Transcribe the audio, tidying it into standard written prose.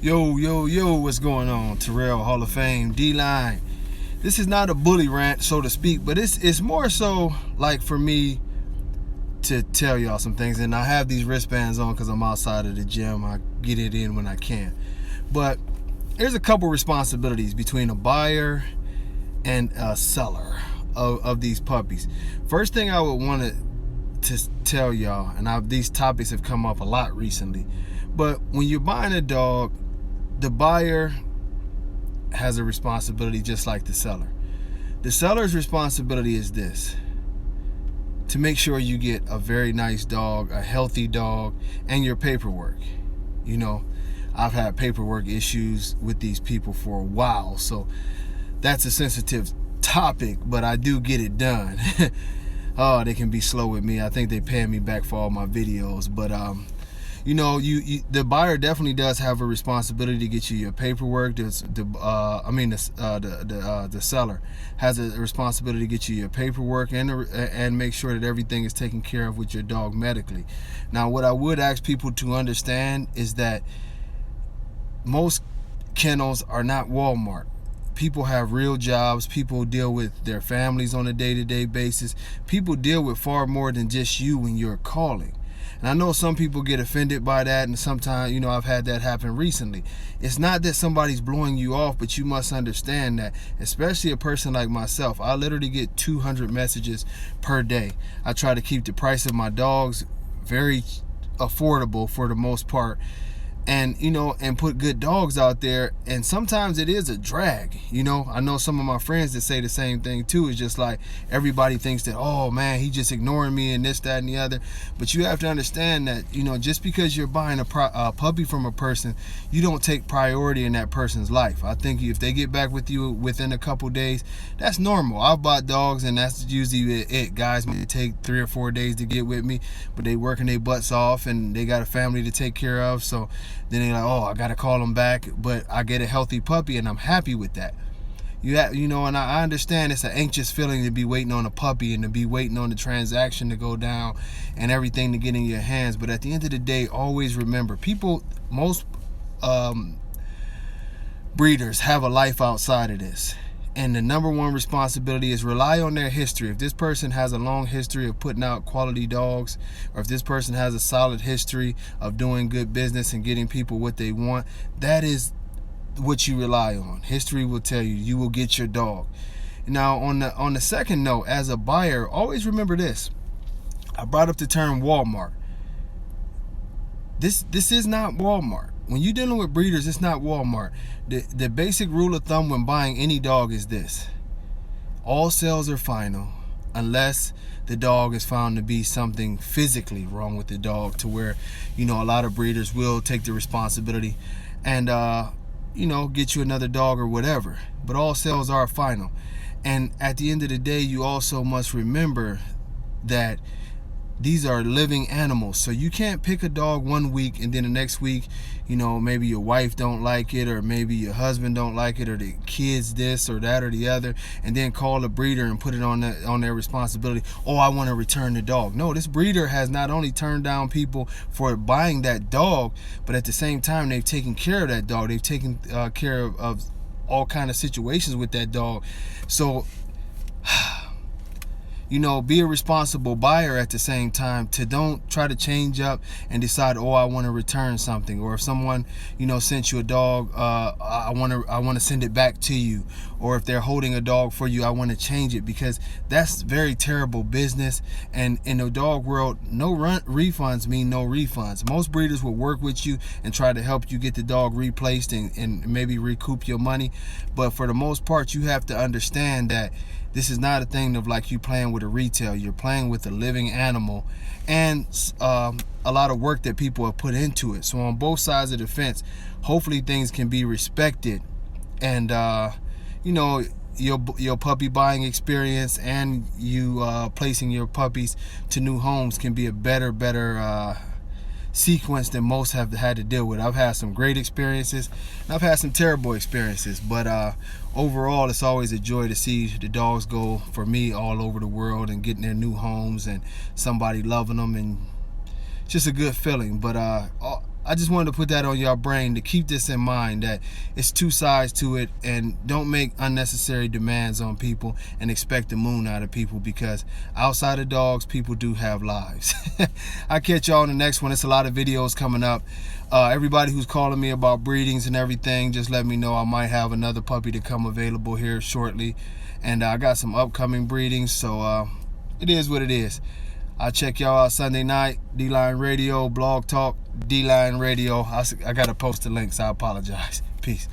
Yo, what's going on? Terrell, Hall of Fame, D-Line. This is not a bully rant, so to speak, but it's more so like for me to tell y'all some things. And I have these wristbands on because I'm outside of the gym. I get it in when I can. But there's a couple responsibilities between a buyer and a seller of these puppies. First thing I would want to tell y'all, and these topics have come up a lot recently, but when you're buying a dog, the buyer has a responsibility just like the seller. The seller's responsibility is this: to make sure you get a very nice dog, a healthy dog, and your paperwork. You know, I've had paperwork issues with these people for a while, so that's a sensitive topic, but I do get it done. Oh, they can be slow with me. I think they pay me back for all my videos, but you know, the buyer definitely does have a responsibility to get you your paperwork. The seller has a responsibility to get you your paperwork and make sure that everything is taken care of with your dog medically. Now, what I would ask people to understand is that most kennels are not Walmart. People have real jobs. People deal with their families on a day-to-day basis. People deal with far more than just you when you're calling. And I know some people get offended by that, and sometimes, you know, I've had that happen recently. It's not that somebody's blowing you off, but you must understand that, especially a person like myself, I literally get 200 messages per day. I try to keep the price of my dogs very affordable for the most part, and you know, and put good dogs out there. And sometimes it is a drag. You know, I know some of my friends that say the same thing too. It's just like everybody thinks that, oh man, he just ignoring me and this, that, and the other. But you have to understand that, you know, just because you're buying a puppy from a person, you don't take priority in that person's life. I think if they get back with you within a couple days, that's normal. I've bought dogs, and that's usually it. Guys may take 3 or 4 days to get with me, but they working their butts off and they got a family to take care of. So then they're like, oh, I gotta call them back, but I get a healthy puppy and I'm happy with that. You know, and I understand it's an anxious feeling to be waiting on a puppy and to be waiting on the transaction to go down and everything to get in your hands. But at the end of the day, always remember, most breeders have a life outside of this. And the number one responsibility is rely on their history. If this person has a long history of putting out quality dogs, or if this person has a solid history of doing good business and getting people what they want, that is what you rely on. History will tell you, you will get your dog. Now, on the second note, as a buyer, always remember this. I brought up the term Walmart. This is not Walmart. When you're dealing with breeders, it's not Walmart. The basic rule of thumb when buying any dog is this: all sales are final unless the dog is found to be something physically wrong with the dog, to where, you know, a lot of breeders will take the responsibility and you know, get you another dog or whatever. But all sales are final. And at the end of the day, you also must remember that these are living animals. So you can't pick a dog one week and then the next week, you know, maybe your wife don't like it, or maybe your husband don't like it, or the kids this or that or the other, and then call a breeder and put it on their responsibility. Oh, I want to return the dog. No, this breeder has not only turned down people for buying that dog, but at the same time, they've taken care of that dog. They've taken care of all kind of situations with that dog. So you know, be a responsible buyer at the same time. To don't try to change up and decide, oh, I want to return something. Or if someone, you know, sent you a dog, I want to send it back to you. Or if they're holding a dog for you, I want to change it, because that's very terrible business. And in the dog world, no refunds mean no refunds. Most breeders will work with you and try to help you get the dog replaced and maybe recoup your money. But for the most part, you have to understand that this is not a thing of like you playing with a retail. You're playing with a living animal, and a lot of work that people have put into it. So on both sides of the fence, hopefully things can be respected, and you know, your puppy buying experience and you placing your puppies to new homes can be a better sequence than most have had to deal with. I've had some great experiences and I've had some terrible experiences, but overall it's always a joy to see the dogs go, for me, all over the world and getting their new homes and somebody loving them, and it's just a good feeling. But I just wanted to put that on your brain to keep this in mind, that it's two sides to it, and don't make unnecessary demands on people and expect the moon out of people, because outside of dogs, people do have lives. I'll catch y'all on the next one. It's a lot of videos coming up. Everybody who's calling me about breedings and everything, just let me know. I might have another puppy to come available here shortly, and I got some upcoming breedings, so it is what it is. I'll check y'all out Sunday night. D-Line Radio, Blog Talk, D-Line Radio. I got to post the links. I apologize. Peace.